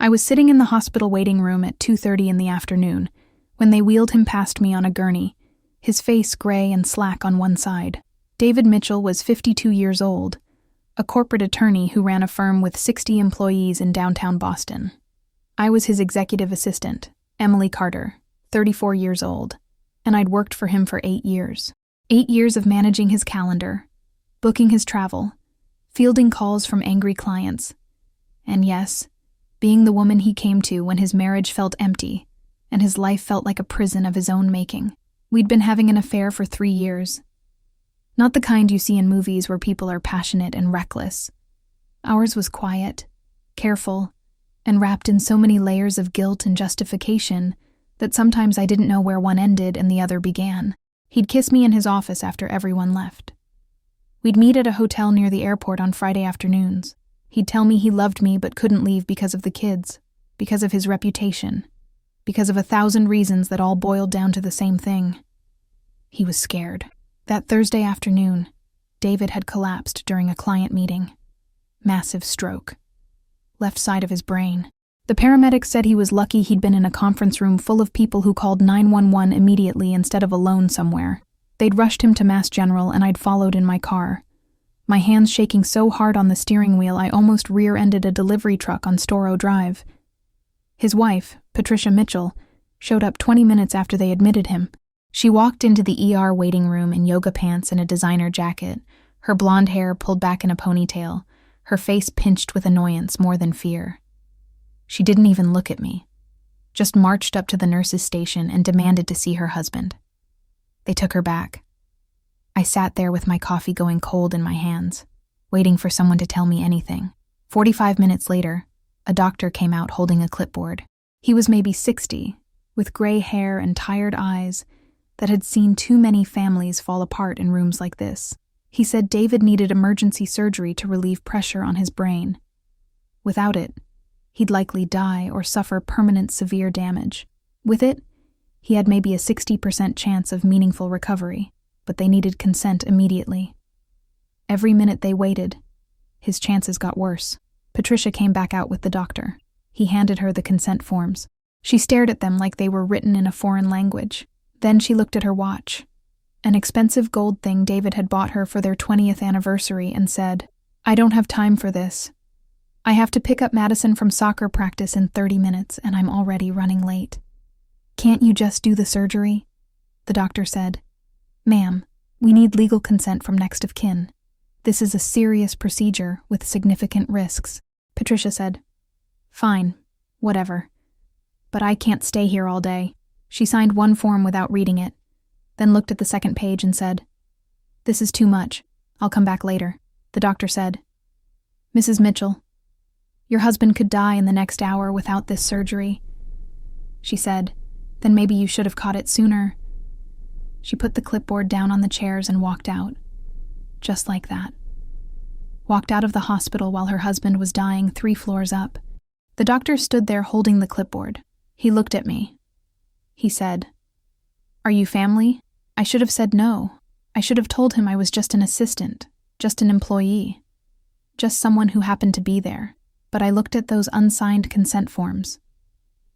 I was sitting in the hospital waiting room at 2:30 in the afternoon when they wheeled him past me on a gurney, his face gray and slack on one side. David Mitchell was 52 years old, a corporate attorney who ran a firm with 60 employees in downtown Boston. I was his executive assistant, Emily Carter, 34 years old, and I'd worked for him for 8 years. 8 years of managing his calendar, booking his travel, fielding calls from angry clients, and yes, being the woman he came to when his marriage felt empty and his life felt like a prison of his own making. We'd been having an affair for 3 years. Not the kind you see in movies where people are passionate and reckless. Ours was quiet, careful, and wrapped in so many layers of guilt and justification that sometimes I didn't know where one ended and the other began. He'd kiss me in his office after everyone left. We'd meet at a hotel near the airport on Friday afternoons. He'd tell me he loved me but couldn't leave because of the kids, because of his reputation, because of 1,000 reasons that all boiled down to the same thing. He was scared. That Thursday afternoon, David had collapsed during a client meeting. Massive stroke. Left side of his brain. The paramedics said he was lucky he'd been in a conference room full of people who called 911 immediately instead of alone somewhere. They'd rushed him to Mass General and I'd followed in my car. My hands shaking so hard on the steering wheel I almost rear-ended a delivery truck on Storrow Drive. His wife, Patricia Mitchell, showed up 20 minutes after they admitted him. She walked into the ER waiting room in yoga pants and a designer jacket, her blonde hair pulled back in a ponytail, her face pinched with annoyance more than fear. She didn't even look at me, just marched up to the nurse's station and demanded to see her husband. They took her back. I sat there with my coffee going cold in my hands, waiting for someone to tell me anything. 45 minutes later, a doctor came out holding a clipboard. He was maybe 60, with gray hair and tired eyes that had seen too many families fall apart in rooms like this. He said David needed emergency surgery to relieve pressure on his brain. Without it, he'd likely die or suffer permanent severe damage. With it, he had maybe a 60% chance of meaningful recovery, but they needed consent immediately. Every minute they waited, his chances got worse. Patricia came back out with the doctor. He handed her the consent forms. She stared at them like they were written in a foreign language. Then she looked at her watch, an expensive gold thing David had bought her for their 20th anniversary, and said, "I don't have time for this. I have to pick up Madison from soccer practice in 30 minutes, and I'm already running late." "Can't you just do the surgery?" The doctor said. "Ma'am, we need legal consent from next of kin. This is a serious procedure with significant risks." Patricia said, "Fine, whatever. But I can't stay here all day." She signed one form without reading it, then looked at the second page and said, "This is too much. I'll come back later." The doctor said, "Mrs. Mitchell, your husband could die in the next hour without this surgery." She said, "Then maybe you should have caught it sooner." She put the clipboard down on the chairs and walked out. Just like that. Walked out of the hospital while her husband was dying 3 floors up. The doctor stood there holding the clipboard. He looked at me. He said, "Are you family?" I should have said no. I should have told him I was just an assistant, just an employee, just someone who happened to be there. But I looked at those unsigned consent forms,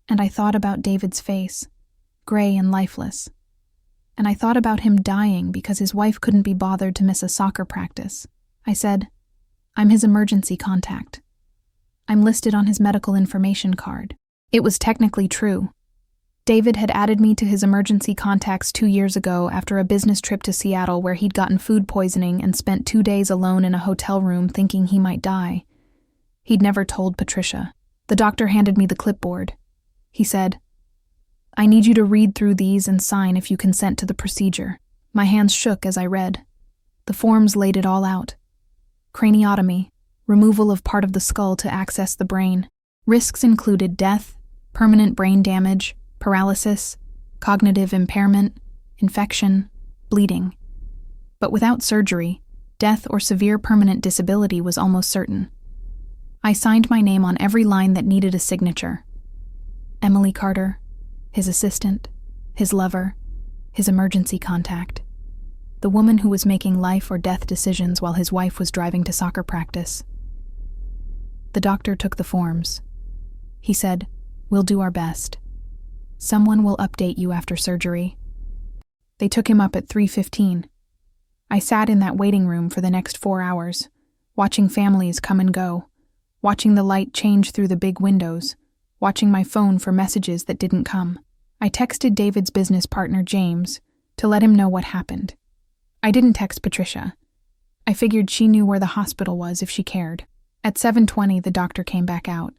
and I thought about David's face, gray and lifeless. And I thought about him dying because his wife couldn't be bothered to miss a soccer practice. I said, "I'm his emergency contact. I'm listed on his medical information card." It was technically true. David had added me to his emergency contacts 2 years ago after a business trip to Seattle where he'd gotten food poisoning and spent 2 days alone in a hotel room thinking he might die. He'd never told Patricia. The doctor handed me the clipboard. He said, "I need you to read through these and sign if you consent to the procedure." My hands shook as I read. The forms laid it all out. Craniotomy, removal of part of the skull to access the brain. Risks included death, permanent brain damage, paralysis, cognitive impairment, infection, bleeding. But without surgery, death or severe permanent disability was almost certain. I signed my name on every line that needed a signature. Emily Carter, his assistant, his lover, his emergency contact. The woman who was making life or death decisions while his wife was driving to soccer practice. The doctor took the forms. He said, "We'll do our best. Someone will update you after surgery." They took him up at 3:15. I sat in that waiting room for the next 4 hours, watching families come and go, watching the light change through the big windows, watching my phone for messages that didn't come. I texted David's business partner, James, to let him know what happened. I didn't text Patricia. I figured she knew where the hospital was if she cared. At 7:20, the doctor came back out.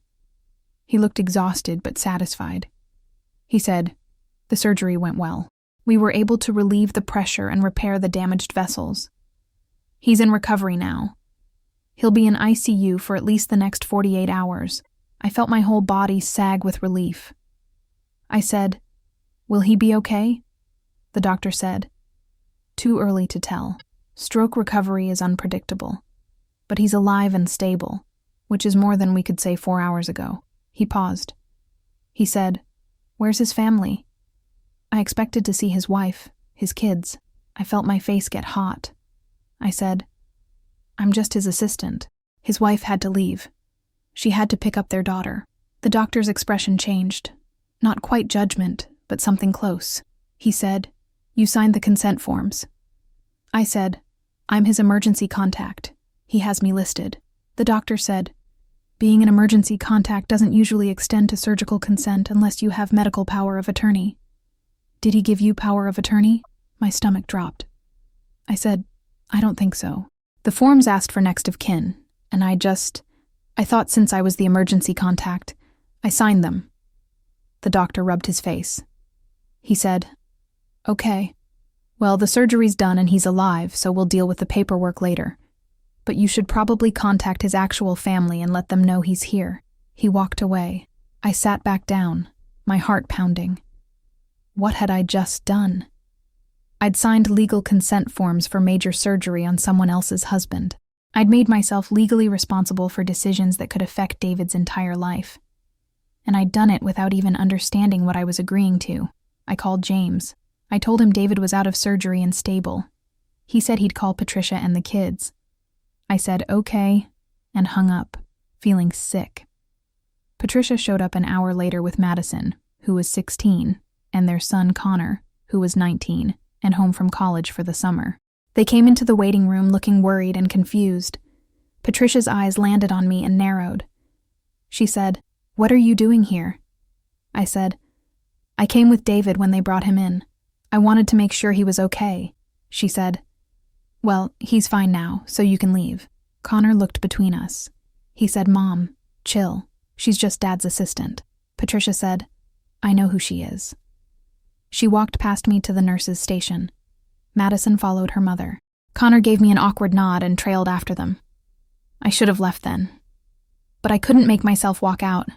He looked exhausted but satisfied. He said, "The surgery went well. We were able to relieve the pressure and repair the damaged vessels. He's in recovery now. He'll be in ICU for at least the next 48 hours. I felt my whole body sag with relief." I said, "Will he be okay?" The doctor said, "Too early to tell. Stroke recovery is unpredictable. But he's alive and stable, which is more than we could say 4 hours ago." He paused. He said, "Where's his family?" I expected to see his wife, his kids. I felt my face get hot. I said, "I'm just his assistant." His wife had to leave. She had to pick up their daughter. The doctor's expression changed. Not quite judgment, but something close. He said, "You signed the consent forms." I said, "I'm his emergency contact. He has me listed." The doctor said, "Being an emergency contact doesn't usually extend to surgical consent unless you have medical power of attorney." "Did he give you power of attorney?" My stomach dropped. I said, "I don't think so." The forms asked for next of kin, and I thought since I was the emergency contact, I signed them. The doctor rubbed his face. He said, "Okay. Well, the surgery's done and he's alive, so we'll deal with the paperwork later. But you should probably contact his actual family and let them know he's here." He walked away. I sat back down, my heart pounding. What had I just done? I'd signed legal consent forms for major surgery on someone else's husband. I'd made myself legally responsible for decisions that could affect David's entire life. And I'd done it without even understanding what I was agreeing to. I called James. I told him David was out of surgery and stable. He said he'd call Patricia and the kids. I said, "Okay," and hung up, feeling sick. Patricia showed up an hour later with Madison, who was 16, and their son Connor, who was 19, and home from college for the summer. They came into the waiting room looking worried and confused. Patricia's eyes landed on me and narrowed. She said, "What are you doing here?" I said, "I came with David when they brought him in. I wanted to make sure he was okay." She said, "Well, he's fine now, so you can leave." Connor looked between us. He said, "Mom, chill. She's just Dad's assistant." Patricia said, "I know who she is." She walked past me to the nurse's station. Madison followed her mother. Connor gave me an awkward nod and trailed after them. I should have left then. But I couldn't make myself walk out.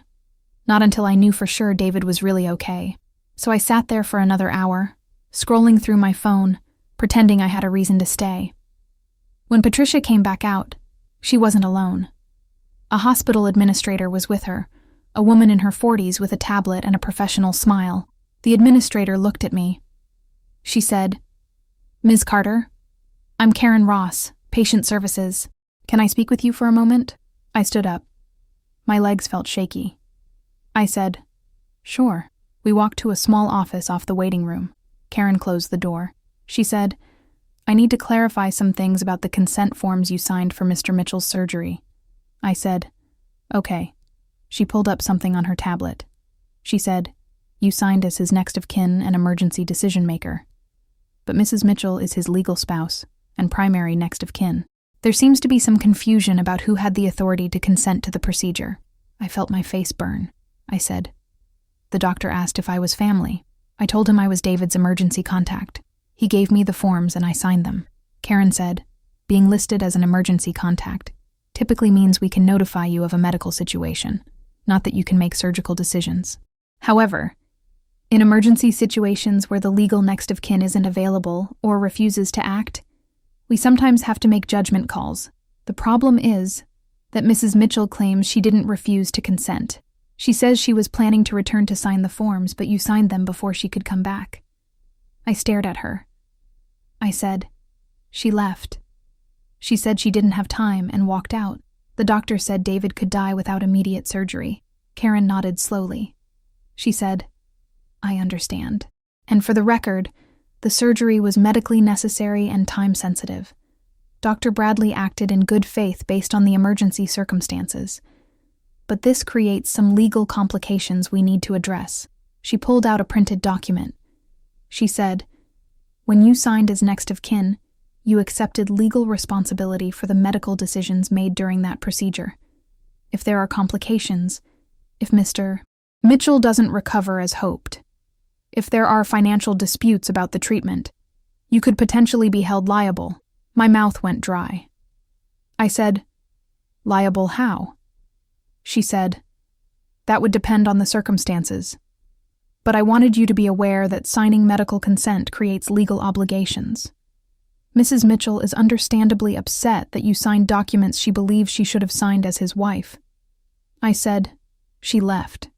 Not until I knew for sure David was really okay. So I sat there for another hour, scrolling through my phone, pretending I had a reason to stay. When Patricia came back out, she wasn't alone. A hospital administrator was with her, a woman in her 40s with a tablet and a professional smile. The administrator looked at me. She said, "Ms. Carter, I'm Karen Ross, Patient Services. Can I speak with you for a moment?" I stood up. My legs felt shaky. I said, "Sure." We walked to a small office off the waiting room. Karen closed the door. She said, "I need to clarify some things about the consent forms you signed for Mr. Mitchell's surgery." I said, "Okay." She pulled up something on her tablet. She said, "You signed as his next of kin and emergency decision maker. But Mrs. Mitchell is his legal spouse and primary next of kin. There seems to be some confusion about who had the authority to consent to the procedure." I felt my face burn. I said, "The doctor asked if I was family. I told him I was David's emergency contact. He gave me the forms and I signed them." Karen said, "Being listed as an emergency contact typically means we can notify you of a medical situation, not that you can make surgical decisions. However, in emergency situations where the legal next of kin isn't available or refuses to act, we sometimes have to make judgment calls. The problem is that Mrs. Mitchell claims she didn't refuse to consent. She says she was planning to return to sign the forms, but you signed them before she could come back." I stared at her. I said, "She left. She said she didn't have time and walked out. The doctor said David could die without immediate surgery. Karen nodded slowly. She said, "I understand. And for the record, the surgery was medically necessary and time-sensitive. Dr. Bradley acted in good faith based on the emergency circumstances. But this creates some legal complications we need to address." She pulled out a printed document. She said, "When you signed as next of kin, you accepted legal responsibility for the medical decisions made during that procedure. If there are complications, if Mr. Mitchell doesn't recover as hoped, if there are financial disputes about the treatment, you could potentially be held liable." My mouth went dry. I said, "Liable how?" She said, "That would depend on the circumstances. But I wanted you to be aware that signing medical consent creates legal obligations. Mrs. Mitchell is understandably upset that you signed documents she believes she should have signed as his wife." I said, "She left.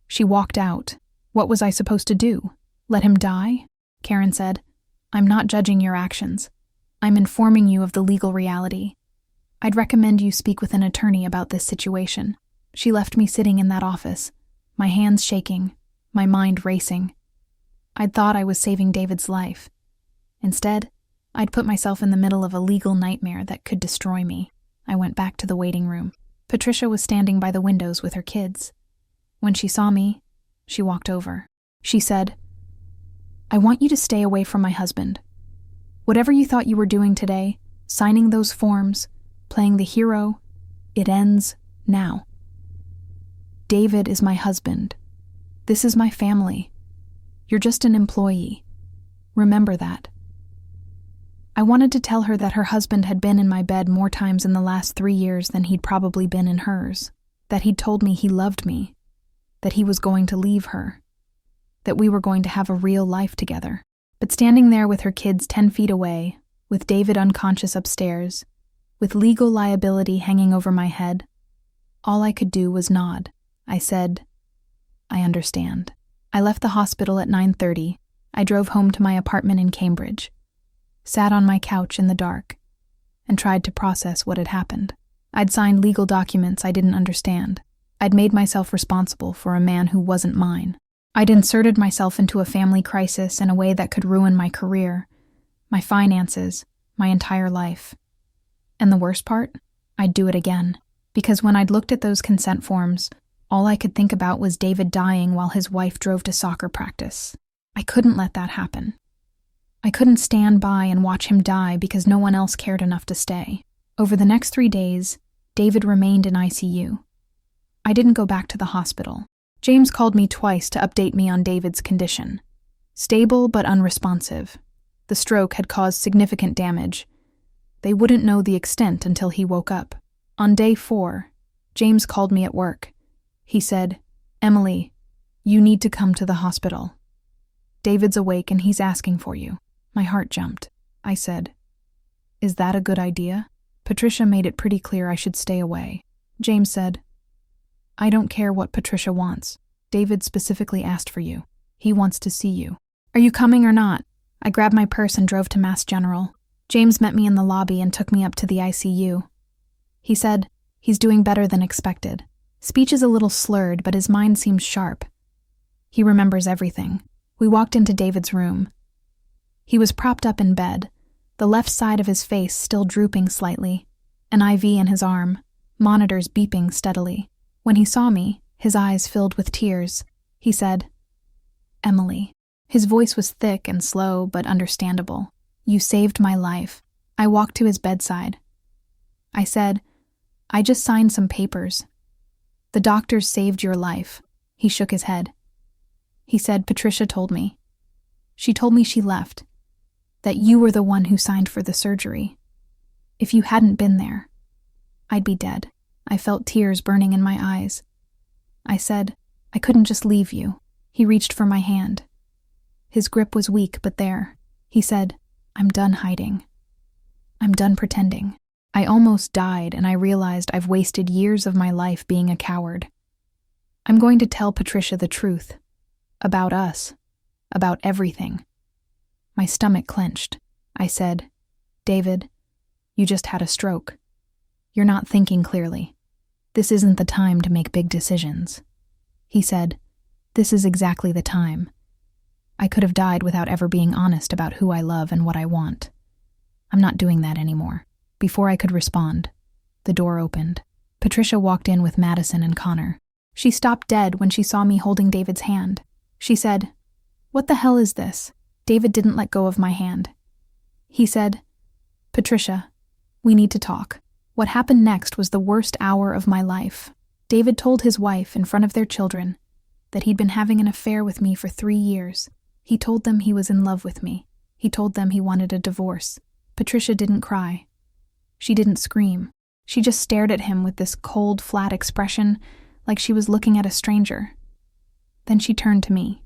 She walked out. What was I supposed to do? Let him die?" Karen said, "I'm not judging your actions. I'm informing you of the legal reality. I'd recommend you speak with an attorney about this situation." She left me sitting in that office, my hands shaking, my mind racing. I'd thought I was saving David's life. Instead, I'd put myself in the middle of a legal nightmare that could destroy me. I went back to the waiting room. Patricia was standing by the windows with her kids. When she saw me, she walked over. She said, "I want you to stay away from my husband. Whatever you thought you were doing today, signing those forms, playing the hero, it ends now. David is my husband. This is my family. You're just an employee. Remember that." I wanted to tell her that her husband had been in my bed more times in the last 3 years than he'd probably been in hers, that he'd told me he loved me, that he was going to leave her, that we were going to have a real life together. But standing there with her kids 10 feet away, with David unconscious upstairs, with legal liability hanging over my head, all I could do was nod. I said, "I understand." I left the hospital at 9:30. I drove home to my apartment in Cambridge, sat on my couch in the dark, and tried to process what had happened. I'd signed legal documents I didn't understand. I'd made myself responsible for a man who wasn't mine. I'd inserted myself into a family crisis in a way that could ruin my career, my finances, my entire life. And the worst part? I'd do it again. Because when I'd looked at those consent forms, all I could think about was David dying while his wife drove to soccer practice. I couldn't let that happen. I couldn't stand by and watch him die because no one else cared enough to stay. Over the next 3 days, David remained in ICU. I didn't go back to the hospital. James called me twice to update me on David's condition. Stable but unresponsive. The stroke had caused significant damage. They wouldn't know the extent until he woke up. On day 4, James called me at work. He said, "Emily, you need to come to the hospital. David's awake and he's asking for you." My heart jumped. I said, "Is that a good idea?" Patricia made it pretty clear I should stay away. James said, "I don't care what Patricia wants. David specifically asked for you. He wants to see you. Are you coming or not?" I grabbed my purse and drove to Mass General. James met me in the lobby and took me up to the ICU. He said, "He's doing better than expected. Speech is a little slurred, but his mind seems sharp. He remembers everything." We walked into David's room. He was propped up in bed, the left side of his face still drooping slightly, an IV in his arm, monitors beeping steadily. When he saw me, his eyes filled with tears. He said, "Emily." His voice was thick and slow but understandable. "You saved my life." I walked to his bedside. I said, "I just signed some papers. The doctors saved your life." He shook his head. He said, "Patricia told me. She told me she left, that you were the one who signed for the surgery. If you hadn't been there, I'd be dead." I felt tears burning in my eyes. I said, "I couldn't just leave you." He reached for my hand. His grip was weak but there. He said, "I'm done hiding. I'm done pretending." I almost died and I realized I've wasted years of my life being a coward. I'm going to tell Patricia the truth. About us. About everything. My stomach clenched. I said, "David, you just had a stroke. You're not thinking clearly. "This isn't the time to make big decisions." He said, "This is exactly the time. I could have died without ever being honest about who I love and what I want. I'm not doing that anymore." Before I could respond, the door opened. Patricia walked in with Madison and Connor. She stopped dead when she saw me holding David's hand. She said, "What the hell is this?" David didn't let go of my hand. He said, "Patricia, we need to talk." What happened next was the worst hour of my life. David told his wife in front of their children that he'd been having an affair with me for 3 years. He told them he was in love with me. He told them he wanted a divorce. Patricia didn't cry. She didn't scream. She just stared at him with this cold, flat expression, like she was looking at a stranger. Then she turned to me.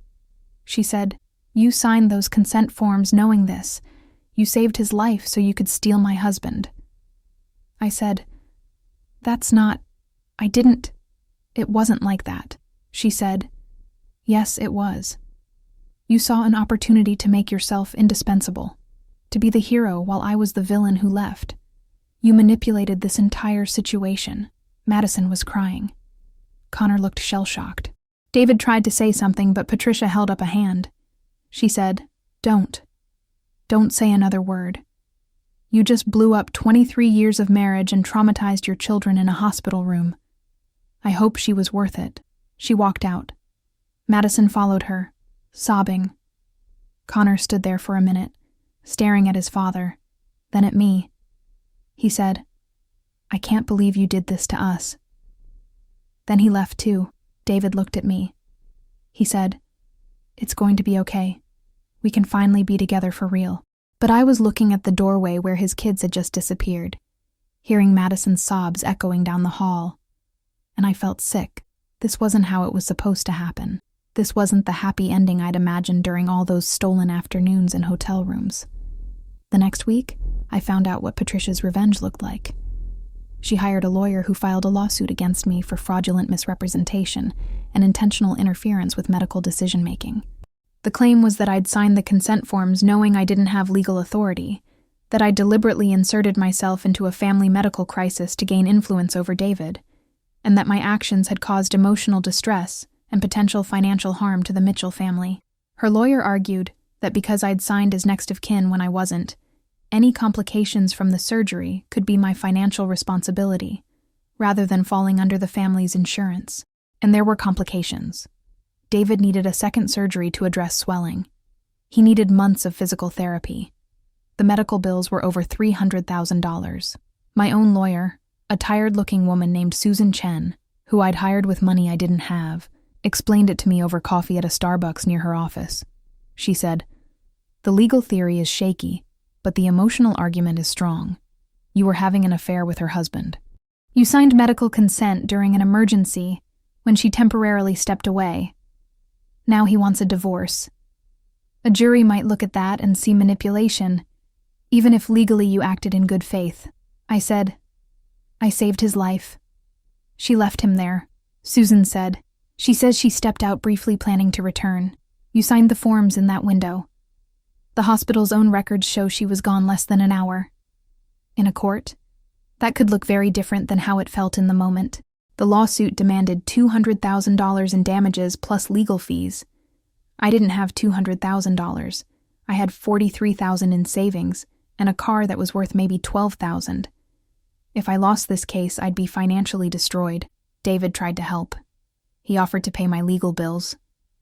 She said, "You signed those consent forms knowing this. You saved his life so you could steal my husband." I said, I didn't. It wasn't like that." She said, "Yes, it was. You saw an opportunity to make yourself indispensable, to be the hero while I was the villain who left. You manipulated this entire situation." Madison was crying. Connor looked shell-shocked. David tried to say something, but Patricia held up a hand. She said, Don't say another word. You just blew up 23 years of marriage and traumatized your children in a hospital room. I hope she was worth it." She walked out. Madison followed her, sobbing. Connor stood there for a minute, staring at his father, then at me. He said, "I can't believe you did this to us." Then he left too. David looked at me. He said, "It's going to be okay. We can finally be together for real." But I was looking at the doorway where his kids had just disappeared, hearing Madison's sobs echoing down the hall. And I felt sick. This wasn't how it was supposed to happen. This wasn't the happy ending I'd imagined during all those stolen afternoons in hotel rooms. The next week, I found out what Patricia's revenge looked like. She hired a lawyer who filed a lawsuit against me for fraudulent misrepresentation and intentional interference with medical decision-making. The claim was that I'd signed the consent forms knowing I didn't have legal authority, that I deliberately inserted myself into a family medical crisis to gain influence over David, and that my actions had caused emotional distress and potential financial harm to the Mitchell family. Her lawyer argued that because I'd signed as next of kin when I wasn't, any complications from the surgery could be my financial responsibility, rather than falling under the family's insurance. And there were complications. David needed a second surgery to address swelling. He needed months of physical therapy. The medical bills were over $300,000. My own lawyer, a tired-looking woman named Susan Chen, who I'd hired with money I didn't have, explained it to me over coffee at a Starbucks near her office. She said, "The legal theory is shaky, but the emotional argument is strong. You were having an affair with her husband. You signed medical consent during an emergency when she temporarily stepped away. Now he wants a divorce. A jury might look at that and see manipulation, even if legally you acted in good faith." I said, "I saved his life." She left him there. Susan said, "She says she stepped out briefly planning to return. You signed the forms in that window. The hospital's own records show she was gone less than an hour." In a court, that could look very different than how it felt in the moment. The lawsuit demanded $200,000 in damages plus legal fees. I didn't have $200,000. I had $43,000 in savings and a car that was worth maybe $12,000. If I lost this case, I'd be financially destroyed. David tried to help. He offered to pay my legal bills,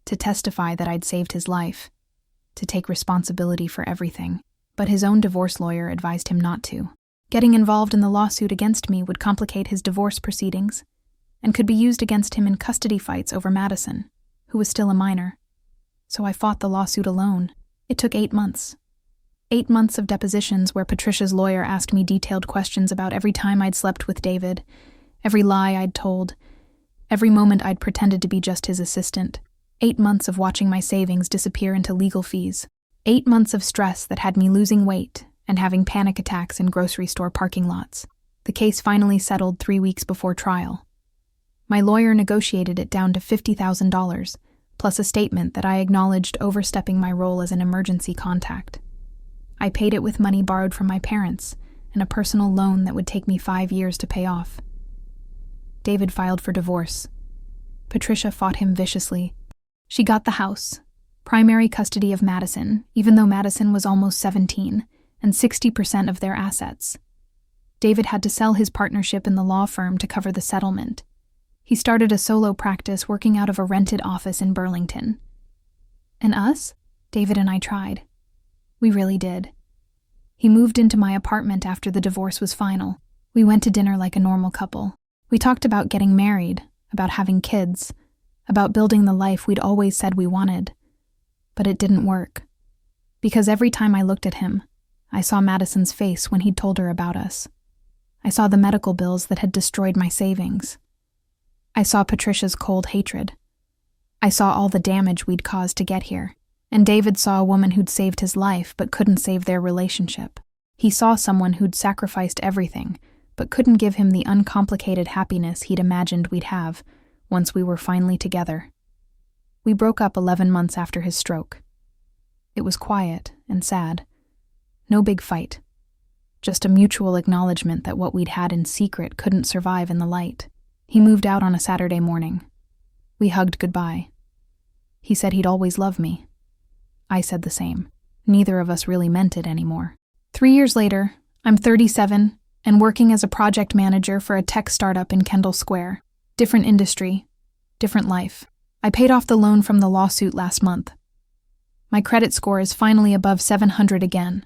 to testify that I'd saved his life, to take responsibility for everything. But his own divorce lawyer advised him not to. Getting involved in the lawsuit against me would complicate his divorce proceedings and could be used against him in custody fights over Madison, who was still a minor. So I fought the lawsuit alone. It took 8 months. 8 months of depositions where Patricia's lawyer asked me detailed questions about every time I'd slept with David, every lie I'd told, every moment I'd pretended to be just his assistant. 8 months of watching my savings disappear into legal fees. 8 months of stress that had me losing weight and having panic attacks in grocery store parking lots. The case finally settled 3 weeks before trial. My lawyer negotiated it down to $50,000, plus a statement that I acknowledged overstepping my role as an emergency contact. I paid it with money borrowed from my parents and a personal loan that would take me 5 years to pay off. David filed for divorce. Patricia fought him viciously. She got the house, primary custody of Madison, even though Madison was almost 17, and 60% of their assets. David had to sell his partnership in the law firm to cover the settlement. He started a solo practice working out of a rented office in Burlington. And us? David and I tried. We really did. He moved into my apartment after the divorce was final. We went to dinner like a normal couple. We talked about getting married, about having kids, about building the life we'd always said we wanted. But it didn't work. Because every time I looked at him, I saw Madison's face when he'd told her about us. I saw the medical bills that had destroyed my savings. I saw Patricia's cold hatred. I saw all the damage we'd caused to get here. And David saw a woman who'd saved his life but couldn't save their relationship. He saw someone who'd sacrificed everything but couldn't give him the uncomplicated happiness he'd imagined we'd have once we were finally together. We broke up 11 months after his stroke. It was quiet and sad. No big fight. Just a mutual acknowledgement that what we'd had in secret couldn't survive in the light. He moved out on a Saturday morning. We hugged goodbye. He said he'd always love me. I said the same. Neither of us really meant it anymore. 3 years later, I'm 37 and working as a project manager for a tech startup in Kendall Square. Different industry, different life. I paid off the loan from the lawsuit last month. My credit score is finally above 700 again.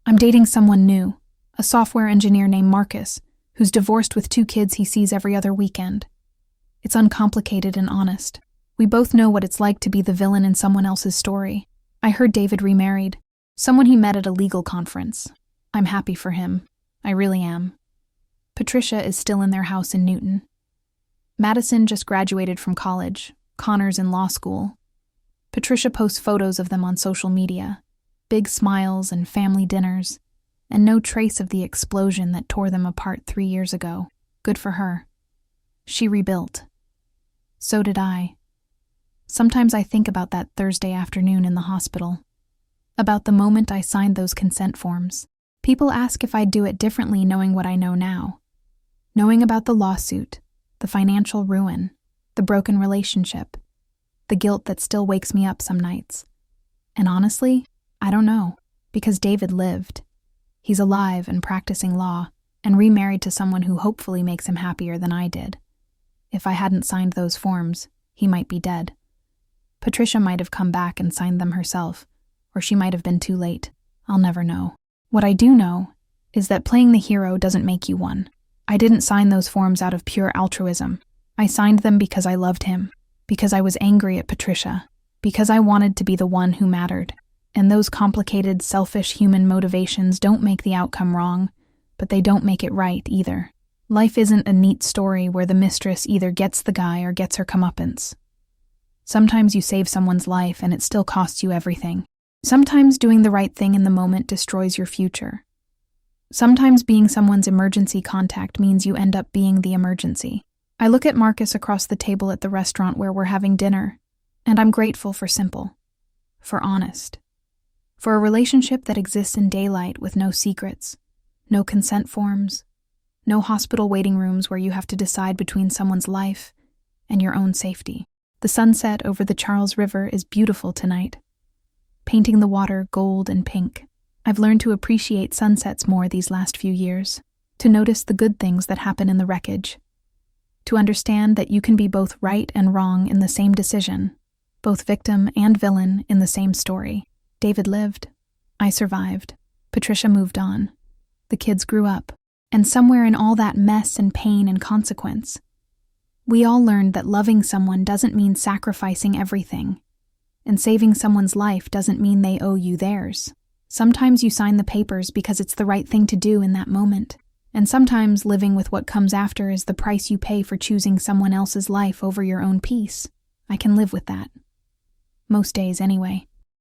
I'm dating someone new, a software engineer named Marcus, who's divorced with 2 kids he sees every other weekend. It's uncomplicated and honest. We both know what it's like to be the villain in someone else's story. I heard David remarried, someone he met at a legal conference. I'm happy for him. I really am. Patricia is still in their house in Newton. Madison just graduated from college, Connor's in law school. Patricia posts photos of them on social media, big smiles and family dinners, and no trace of the explosion that tore them apart 3 years ago. Good for her. She rebuilt. So did I. Sometimes I think about that Thursday afternoon in the hospital, about the moment I signed those consent forms. People ask if I'd do it differently knowing what I know now. Knowing about the lawsuit, the financial ruin, the broken relationship, the guilt that still wakes me up some nights. And honestly, I don't know, because David lived. He's alive and practicing law, and remarried to someone who hopefully makes him happier than I did. If I hadn't signed those forms, he might be dead. Patricia might have come back and signed them herself, or she might have been too late. I'll never know. What I do know is that playing the hero doesn't make you one. I didn't sign those forms out of pure altruism. I signed them because I loved him, because I was angry at Patricia, because I wanted to be the one who mattered. And those complicated, selfish human motivations don't make the outcome wrong, but they don't make it right either. Life isn't a neat story where the mistress either gets the guy or gets her comeuppance. Sometimes you save someone's life and it still costs you everything. Sometimes doing the right thing in the moment destroys your future. Sometimes being someone's emergency contact means you end up being the emergency. I look at Marcus across the table at the restaurant where we're having dinner, and I'm grateful for simple, for honest, for a relationship that exists in daylight with no secrets, no consent forms, no hospital waiting rooms where you have to decide between someone's life and your own safety. The sunset over the Charles River is beautiful tonight, painting the water gold and pink. I've learned to appreciate sunsets more these last few years, to notice the good things that happen in the wreckage, to understand that you can be both right and wrong in the same decision, both victim and villain in the same story. David lived. I survived. Patricia moved on. The kids grew up. And somewhere in all that mess and pain and consequence, we all learned that loving someone doesn't mean sacrificing everything, and saving someone's life doesn't mean they owe you theirs. Sometimes you sign the papers because it's the right thing to do in that moment, and sometimes living with what comes after is the price you pay for choosing someone else's life over your own peace. I can live with that. Most days, anyway.